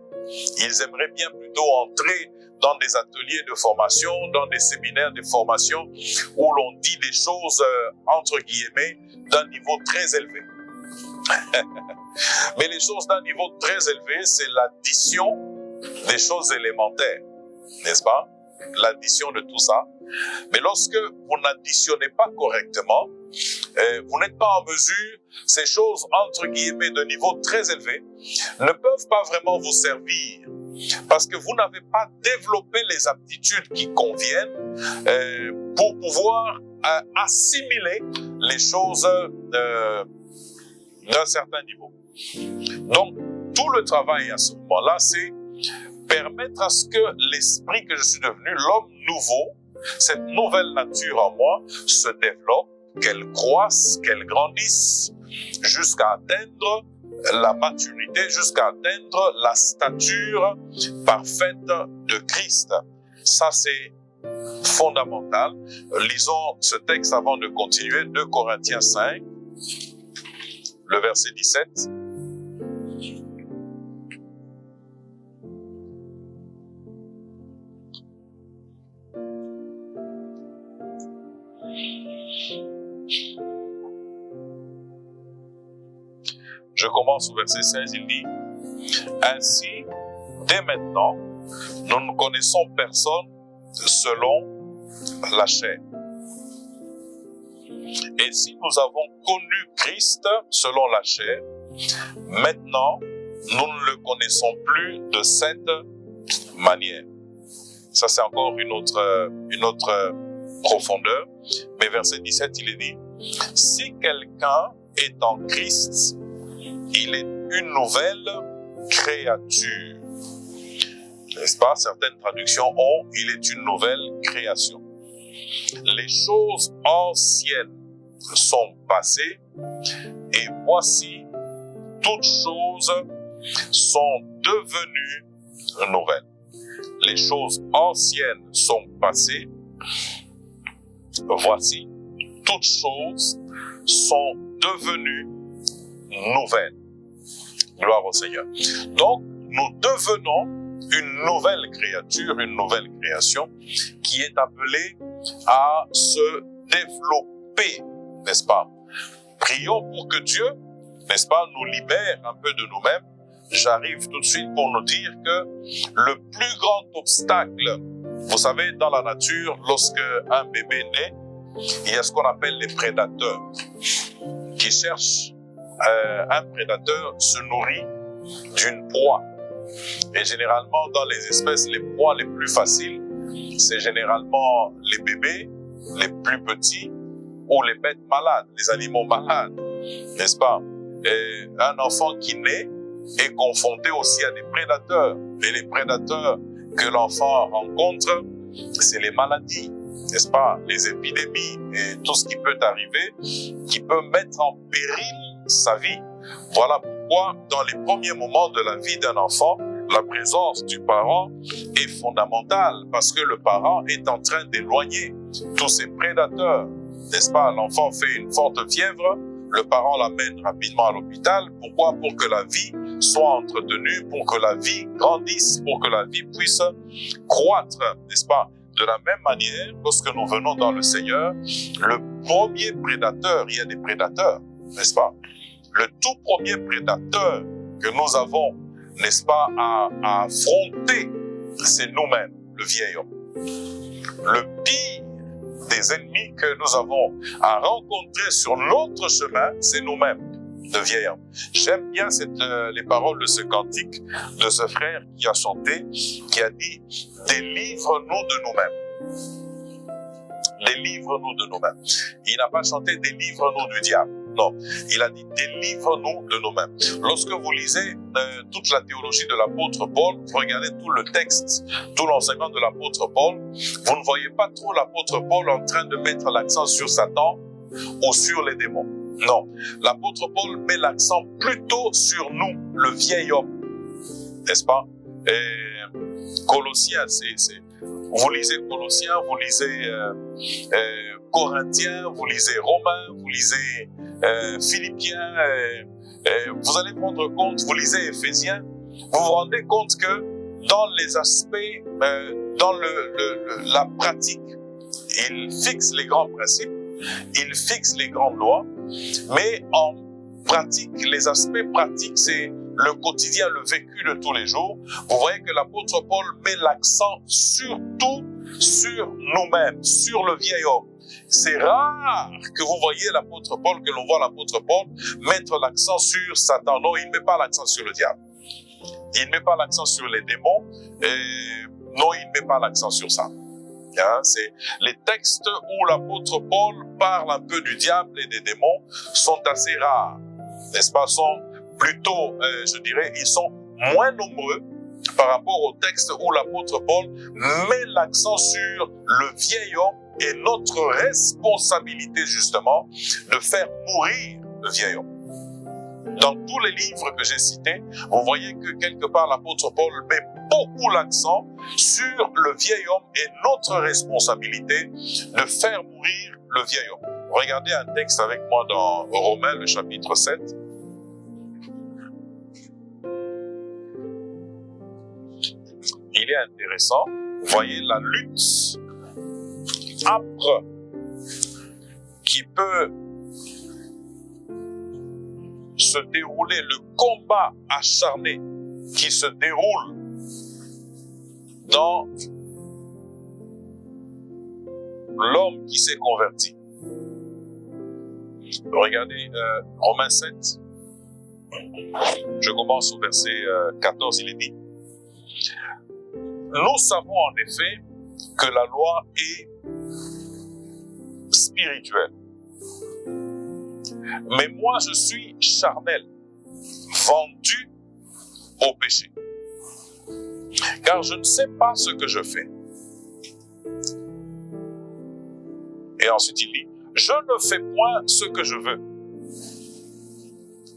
Ils aimeraient bien plutôt entrer dans des ateliers de formation, dans des séminaires de formation où l'on dit des choses, entre guillemets, d'un niveau très élevé. Mais les choses d'un niveau très élevé, c'est l'addition des choses élémentaires, n'est-ce pas? l'addition de tout ça. Mais lorsque vous n'additionnez pas correctement, vous n'êtes pas en mesure, ces choses, entre guillemets, de niveau très élevé, ne peuvent pas vraiment vous servir. Parce que vous n'avez pas développé les aptitudes qui conviennent pour pouvoir assimiler les choses d'un certain niveau. Donc, tout le travail à ce moment-là, c'est permettre à ce que l'esprit que je suis devenu, l'homme nouveau, cette nouvelle nature en moi, se développe, qu'elle croisse, qu'elle grandisse, jusqu'à atteindre la maturité, jusqu'à atteindre la stature parfaite de Christ. Ça, c'est fondamental. Lisons ce texte avant de continuer, 2 Corinthiens 5, le verset 17. Je commence au verset 16, il dit « Ainsi, dès maintenant, nous ne connaissons personne selon la chair. Et si nous avons connu Christ selon la chair, maintenant, nous ne le connaissons plus de cette manière. » Ça, c'est encore une autre profondeur. Mais verset 17, il est dit « Si quelqu'un est en Christ, il est une nouvelle créature. » N'est-ce pas? Certaines traductions ont « il est une nouvelle création. » Les choses anciennes sont passées et voici, toutes choses sont devenues nouvelles. Les choses anciennes sont passées, voici, toutes choses sont devenues nouvelles. Gloire au Seigneur. Donc, nous devenons une nouvelle créature, une nouvelle création qui est appelée à se développer, n'est-ce pas? Prions pour que Dieu, n'est-ce pas, nous libère un peu de nous-mêmes. J'arrive tout de suite pour nous dire que le plus grand obstacle, vous savez, dans la nature, lorsque un bébé naît, il y a ce qu'on appelle les prédateurs qui cherchent. Un prédateur se nourrit d'une proie. Et généralement, dans les espèces, les proies les plus faciles, c'est généralement les bébés, les plus petits, ou les bêtes malades, les animaux malades, n'est-ce pas? Et un enfant qui naît est confronté aussi à des prédateurs. Et les prédateurs que l'enfant rencontre, c'est les maladies, n'est-ce pas? Les épidémies et tout ce qui peut arriver, qui peut mettre en péril sa vie. Voilà pourquoi, dans les premiers moments de la vie d'un enfant, la présence du parent est fondamentale, parce que le parent est en train d'éloigner tous ces prédateurs, n'est-ce pas? L'enfant fait une forte fièvre, le parent l'amène rapidement à l'hôpital. Pourquoi? Pour que la vie soit entretenue, pour que la vie grandisse, pour que la vie puisse croître, n'est-ce pas? De la même manière, lorsque nous venons dans le Seigneur, le premier prédateur, il y a des prédateurs, n'est-ce pas? Le tout premier prédateur que nous avons, n'est-ce pas, à affronter, c'est nous-mêmes, le vieil homme. Le pire des ennemis que nous avons à rencontrer sur notre chemin, c'est nous-mêmes, le vieil homme. J'aime bien les paroles de ce cantique, de ce frère qui a chanté, qui a dit « Délivre-nous de nous-mêmes ». Délivre-nous de nous-mêmes. Il n'a pas chanté « Délivre-nous du diable ». Non, il a dit « Délivre-nous de nous-mêmes ». Lorsque vous lisez toute la théologie de l'apôtre Paul, vous regardez tout le texte, tout l'enseignement de l'apôtre Paul, vous ne voyez pas trop l'apôtre Paul en train de mettre l'accent sur Satan ou sur les démons. Non, l'apôtre Paul met l'accent plutôt sur nous, le vieil homme, n'est-ce pas? Et Colossiens, vous lisez Colossiens, vous lisez Corinthiens, vous lisez Romains, vous lisez Philippiens, vous allez prendre compte, vous lisez Éphésiens, vous vous rendez compte que dans les aspects, dans la pratique, il fixe les grands principes, il fixe les grandes lois, mais en pratique, les aspects pratiques, c'est le quotidien, le vécu de tous les jours. Vous voyez que l'apôtre Paul met l'accent surtout sur nous-mêmes, sur le vieil homme. C'est rare que vous voyez l'apôtre Paul, que l'on voit l'apôtre Paul mettre l'accent sur Satan. Non, il ne met pas l'accent sur le diable. Il ne met pas l'accent sur les démons. Non, il ne met pas l'accent sur ça. Hein, c'est les textes où l'apôtre Paul parle un peu du diable et des démons sont assez rares, n'est-ce pas? Sont plutôt, je dirais, ils sont moins nombreux par rapport au texte où l'apôtre Paul met l'accent sur le vieil homme et notre responsabilité justement de faire mourir le vieil homme. Dans tous les livres que j'ai cités, vous voyez que quelque part l'apôtre Paul met beaucoup l'accent sur le vieil homme et notre responsabilité de faire mourir le vieil homme. Regardez un texte avec moi dans Romains, le chapitre 7. Il est intéressant. Vous voyez la lutte âpre qui peut se dérouler, le combat acharné qui se déroule dans l'homme qui s'est converti. Regardez Romains 7, je commence au verset 14, il est dit: nous savons en effet que la loi est spirituelle. Mais moi, je suis charnel, vendu au péché. Car je ne sais pas ce que je fais. Et ensuite, il dit: je ne fais point ce que je veux.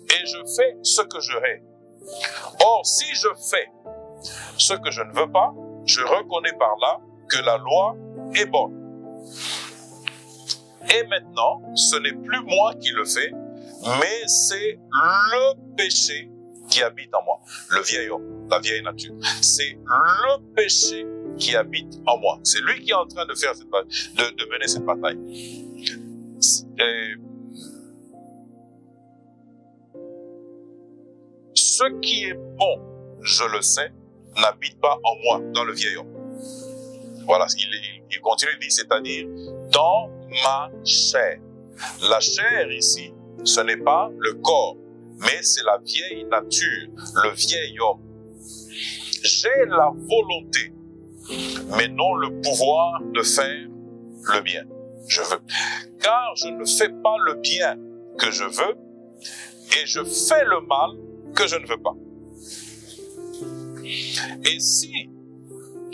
Et je fais ce que je hais. Or, si je fais ce que je ne veux pas, je reconnais par là que la loi est bonne. Et maintenant, ce n'est plus moi qui le fais, mais c'est le péché qui habite en moi. Le vieil homme, la vieille nature. C'est le péché qui habite en moi. C'est lui qui est en train de faire cette bataille, de mener cette bataille. Ce qui est bon, je le sais, n'habite pas en moi, dans le vieil homme. Voilà, il continue, il dit, c'est-à-dire dans ma chair. La chair ici, ce n'est pas le corps, mais c'est la vieille nature, le vieil homme. J'ai la volonté, mais non le pouvoir de faire le bien. Je veux. Car je ne fais pas le bien que je veux, et je fais le mal que je ne veux pas. Et si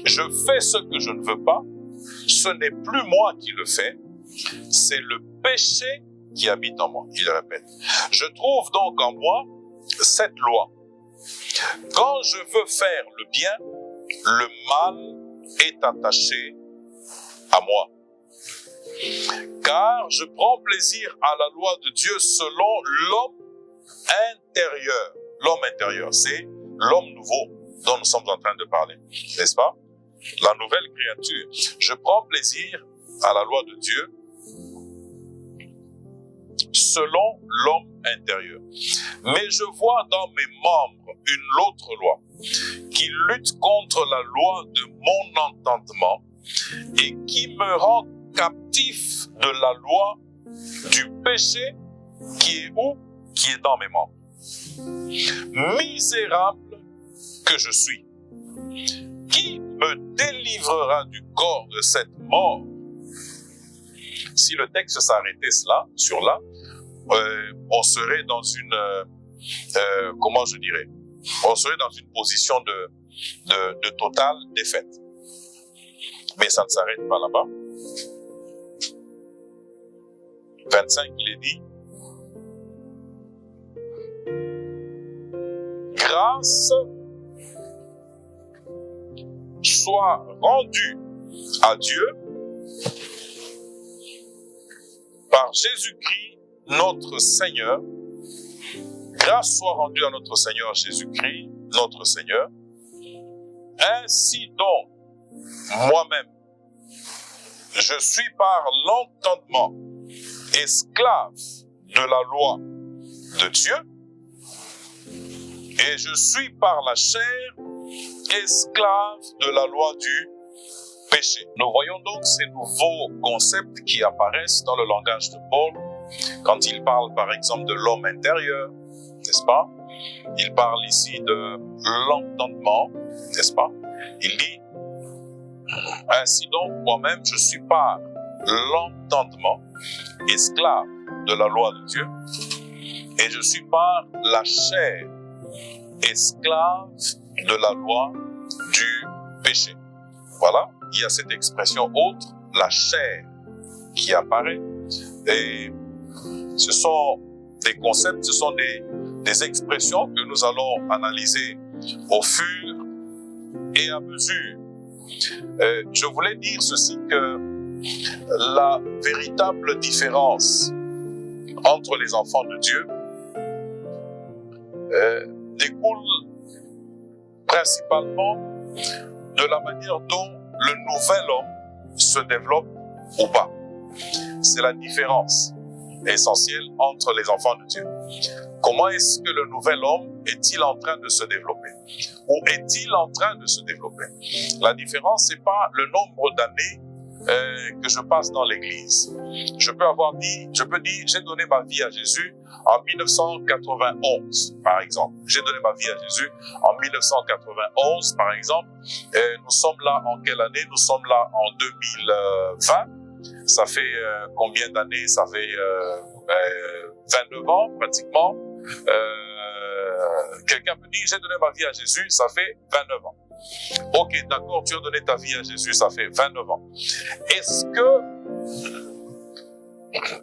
je fais ce que je ne veux pas, ce n'est plus moi qui le fais, c'est le péché qui habite en moi. Il répète. Je trouve donc en moi cette loi. Quand je veux faire le bien, le mal est attaché à moi. Car je prends plaisir à la loi de Dieu selon l'homme intérieur. L'homme intérieur, c'est l'homme nouveau dont nous sommes en train de parler, n'est-ce pas? La nouvelle créature. Je prends plaisir à la loi de Dieu selon l'homme intérieur. Mais je vois dans mes membres une autre loi qui lutte contre la loi de mon entendement et qui me rend captif de la loi du péché qui est où? Qui est dans mes membres. Misérable que je suis. Qui me délivrera du corps de cette mort? Si le texte s'arrêtait sur là, on serait dans une, comment je dirais, on serait dans une position de totale défaite. Mais ça ne s'arrête pas là-bas. 25, il est dit: grâce soit rendue à Dieu par Jésus-Christ notre Seigneur. Grâce soit rendue à notre Seigneur Jésus-Christ notre Seigneur. Ainsi donc, moi-même, je suis par l'entendement esclave de la loi de Dieu, et je suis par la chair esclave de la loi du péché. Nous voyons donc ces nouveaux concepts qui apparaissent dans le langage de Paul quand il parle par exemple de l'homme intérieur, n'est-ce pas? Il parle ici de l'entendement, n'est-ce pas? Il dit, ainsi donc moi-même je suis par l'entendement esclave de la loi de Dieu et je suis par la chair esclave de la loi du péché. Voilà, il y a cette expression autre, la chair, qui apparaît. Et ce sont des concepts, ce sont des expressions que nous allons analyser au fur et à mesure. Je voulais dire ceci, que la véritable différence entre les enfants de Dieu découle principalement de la manière dont le nouvel homme se développe ou pas. C'est la différence essentielle entre les enfants de Dieu. Comment est-ce que le nouvel homme est-il en train de se développer? Ou est-il en train de se développer? La différence, c'est pas le nombre d'années que je passe dans l'église. Je peux dire, j'ai donné ma vie à Jésus en 1991, par exemple. J'ai donné ma vie à Jésus en 1991, par exemple. Nous sommes là en quelle année? Nous sommes là en 2020. Ça fait combien d'années? Ça fait 29 ans, pratiquement. Quelqu'un peut dire, j'ai donné ma vie à Jésus, ça fait 29 ans. Ok, d'accord, tu as donné ta vie à Jésus, ça fait 29 ans. Est-ce que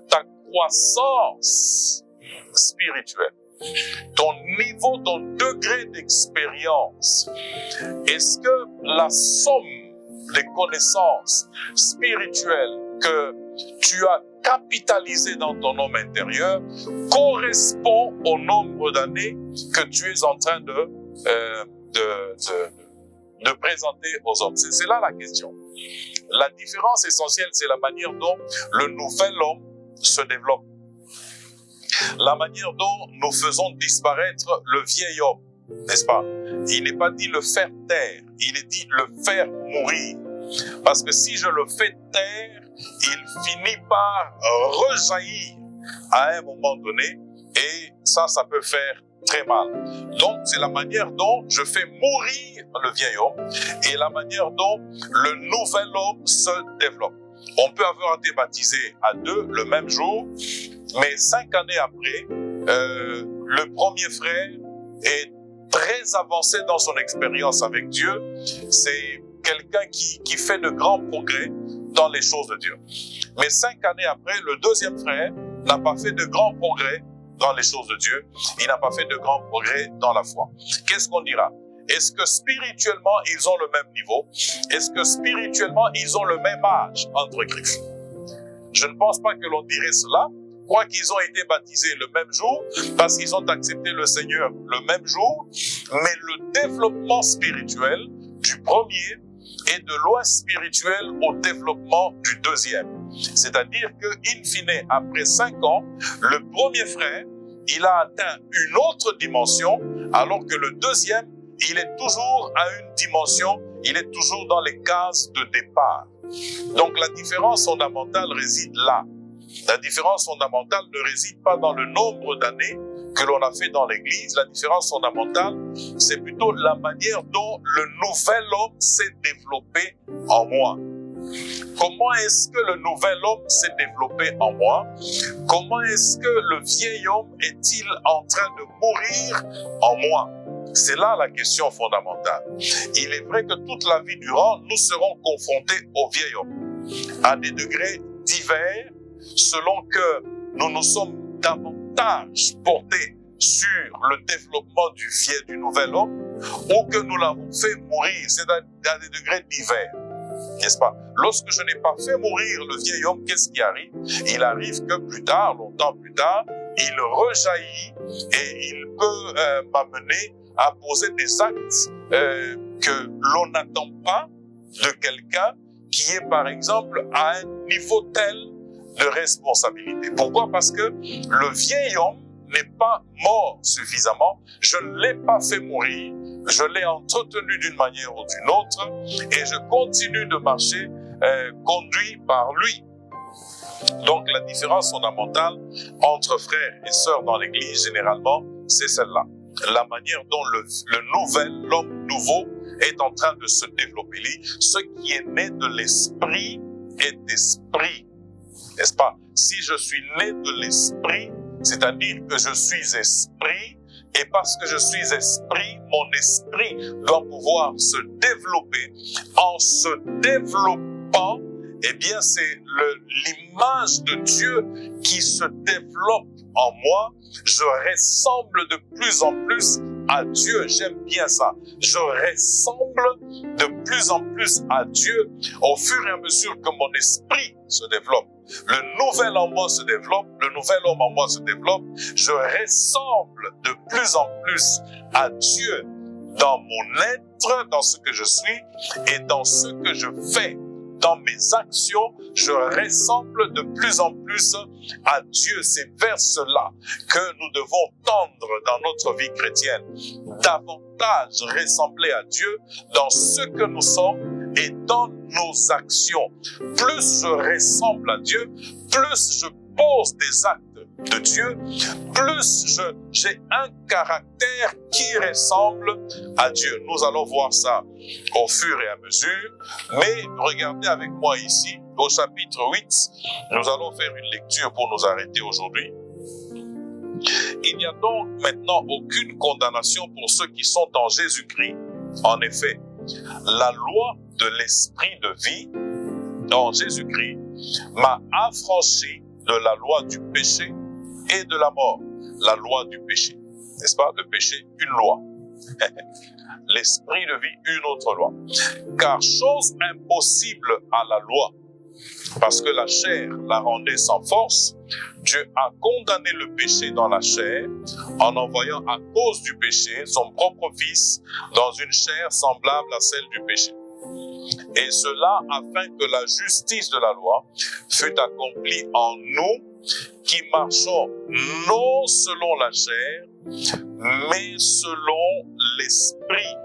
ta croissance spirituelle, ton niveau, ton degré d'expérience, est-ce que la somme des connaissances spirituelles que tu as capitalisées dans ton homme intérieur correspond au nombre d'années que tu es en train de présenter aux hommes? C'est là la question. La différence essentielle, c'est la manière dont le nouvel homme se développe. La manière dont nous faisons disparaître le vieil homme, n'est-ce pas? Il n'est pas dit le faire taire, il est dit le faire mourir. Parce que si je le fais taire, il finit par rejaillir à un moment donné et ça peut faire très mal. Donc, c'est la manière dont je fais mourir le vieil homme et la manière dont le nouvel homme se développe. On peut avoir été baptisé à deux le même jour, mais 5 années après, le premier frère est très avancé dans son expérience avec Dieu. C'est quelqu'un qui fait de grands progrès dans les choses de Dieu. Mais 5 années après, le deuxième frère n'a pas fait de grands progrès dans les choses de Dieu. Il n'a pas fait de grands progrès dans la foi. Qu'est-ce qu'on dira? Est-ce que spirituellement, ils ont le même niveau? Est-ce que spirituellement, ils ont le même âge entre Christ? Je ne pense pas que l'on dirait cela, quoiqu'ils ont été baptisés le même jour, parce qu'ils ont accepté le Seigneur le même jour, mais le développement spirituel du premier est de loin spirituel au développement du deuxième. C'est-à-dire que, in fine, après 5 ans, le premier frère, il a atteint une autre dimension, alors que le deuxième, il est toujours à une dimension, il est toujours dans les cases de départ. Donc la différence fondamentale réside là. La différence fondamentale ne réside pas dans le nombre d'années que l'on a fait dans l'église. La différence fondamentale, c'est plutôt la manière dont le nouvel homme s'est développé en moi. Comment est-ce que le nouvel homme s'est développé en moi? Comment est-ce que le vieil homme est-il en train de mourir en moi? C'est là la question fondamentale. Il est vrai que toute la vie durant, nous serons confrontés au vieil homme, à des degrés divers, selon que nous nous sommes davantage portés sur le développement du nouvel homme, ou que nous l'avons fait mourir. C'est à des degrés divers, n'est-ce pas? Lorsque je n'ai pas fait mourir le vieil homme, qu'est-ce qui arrive? Il arrive que plus tard, longtemps plus tard, il rejaillit et il peut m'amener à poser des actes que l'on n'attend pas de quelqu'un qui est, par exemple, à un niveau tel de responsabilité. Pourquoi? Parce que le vieil homme n'est pas mort suffisamment. Je ne l'ai pas fait mourir je l'ai entretenu d'une manière ou d'une autre, et je continue de marcher conduit par lui. Donc la différence fondamentale entre frères et sœurs dans l'Église, généralement, c'est celle-là. La manière dont l'homme nouveau est en train de se développer. Ce qui est né de l'esprit est esprit. N'est-ce pas? Si je suis né de l'esprit, c'est-à-dire que je suis esprit, et parce que je suis esprit, mon esprit doit pouvoir se développer. En se développant, eh bien, c'est l'image de Dieu qui se développe en moi. Je ressemble de plus en plus à Dieu. J'aime bien ça. Je ressemble de plus en plus à Dieu au fur et à mesure que mon esprit se développe. Le nouvel en moi se développe, le nouvel homme en moi se développe. Je ressemble de plus en plus à Dieu dans mon être, dans ce que je suis et dans ce que je fais. Dans mes actions, je ressemble de plus en plus à Dieu. C'est vers cela que nous devons tendre dans notre vie chrétienne. Davantage ressembler à Dieu dans ce que nous sommes et dans nos actions. Plus je ressemble à Dieu, plus je pose des actes de Dieu, plus j'ai un caractère qui ressemble à Dieu. Nous allons voir ça au fur et à mesure, mais regardez avec moi ici, au chapitre 8, nous allons faire une lecture pour nous arrêter aujourd'hui. Il n'y a donc maintenant aucune condamnation pour ceux qui sont en Jésus-Christ. En effet, la loi de l'esprit de vie en Jésus-Christ m'a affranchi de la loi du péché et de la mort. La loi du péché, n'est-ce pas? Le péché, une loi. L'esprit de vie, une autre loi. Car chose impossible à la loi, parce que la chair la rendait sans force, Dieu a condamné le péché dans la chair en envoyant à cause du péché son propre Fils dans une chair semblable à celle du péché. Et cela afin que la justice de la loi fût accomplie en nous qui marchons non selon la chair, mais selon l'esprit.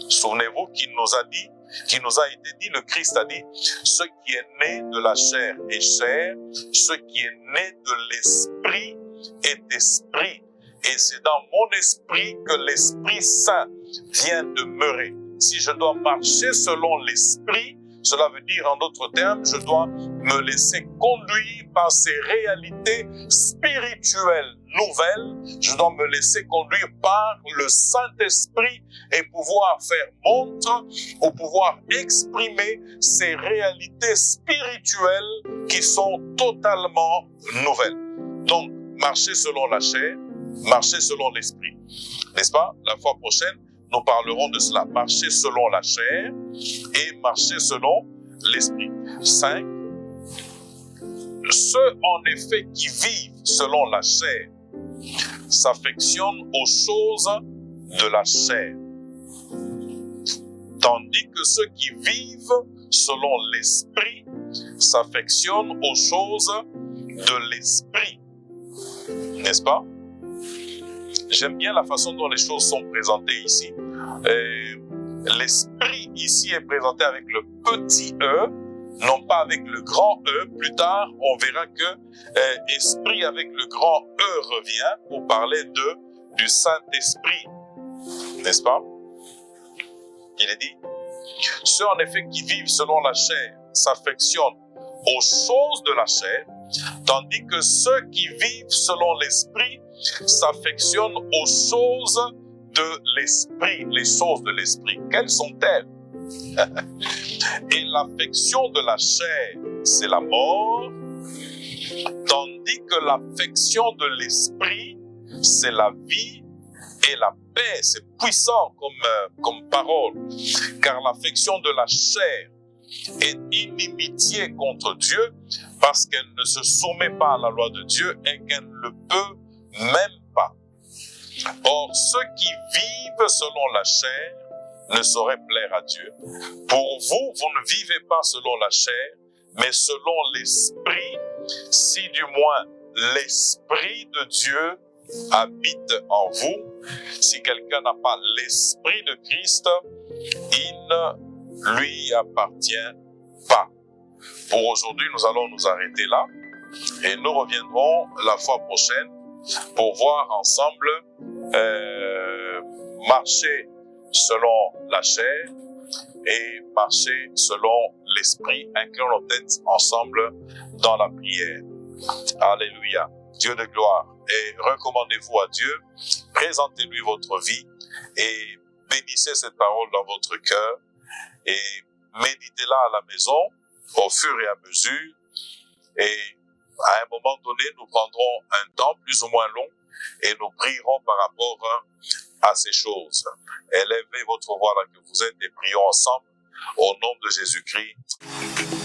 Souvenez-vous qu'il nous a dit, qui nous a été dit, le Christ a dit, ce qui est né de la chair est chair, ce qui est né de l'esprit est esprit. Et c'est dans mon esprit que l'Esprit Saint vient demeurer. Si je dois marcher selon l'esprit, cela veut dire en d'autres termes, je dois me laisser conduire par ces réalités spirituelles nouvelles. Je dois me laisser conduire par le Saint-Esprit et pouvoir faire montre ou pouvoir exprimer ces réalités spirituelles qui sont totalement nouvelles. Donc, marcher selon la chair, marcher selon l'esprit. N'est-ce pas? La fois prochaine, nous parlerons de cela. Marcher selon la chair et marcher selon l'esprit. 5. Ceux en effet qui vivent selon la chair s'affectionnent aux choses de la chair, tandis que ceux qui vivent selon l'esprit s'affectionnent aux choses de l'esprit. N'est-ce pas? J'aime bien la façon dont les choses sont présentées ici. L'esprit ici est présenté avec le petit E, non pas avec le grand E. Plus tard, on verra que esprit avec le grand E revient pour parler du Saint-Esprit. N'est-ce pas? Il est dit, ceux en effet qui vivent selon la chair s'affectionnent aux choses de la chair, tandis que ceux qui vivent selon l'esprit s'affectionnent aux choses de l'esprit. Les choses de l'esprit, quelles sont-elles? Et l'affection de la chair, c'est la mort, tandis que l'affection de l'esprit, c'est la vie et la paix. C'est puissant comme parole, car l'affection de la chair est inimitié contre Dieu parce qu'elle ne se soumet pas à la loi de Dieu et qu'elle ne le peut même pas. Or, ceux qui vivent selon la chair ne sauraient plaire à Dieu. Pour vous, vous ne vivez pas selon la chair, mais selon l'esprit, si du moins l'esprit de Dieu habite en vous. Si quelqu'un n'a pas l'Esprit de Christ, il ne lui appartient pas. Pour aujourd'hui, nous allons nous arrêter là et nous reviendrons la fois prochaine pour voir ensemble marcher selon la chair et marcher selon l'esprit, inclinons nos têtes ensemble dans la prière. Alléluia. Dieu de gloire. Et recommandez-vous à Dieu, présentez-lui votre vie et bénissez cette parole dans votre cœur et méditez-la à la maison au fur et à mesure. Et à un moment donné, nous prendrons un temps plus ou moins long et nous prierons par rapport à ces choses. Élevez votre voix là que vous êtes et prions ensemble au nom de Jésus-Christ.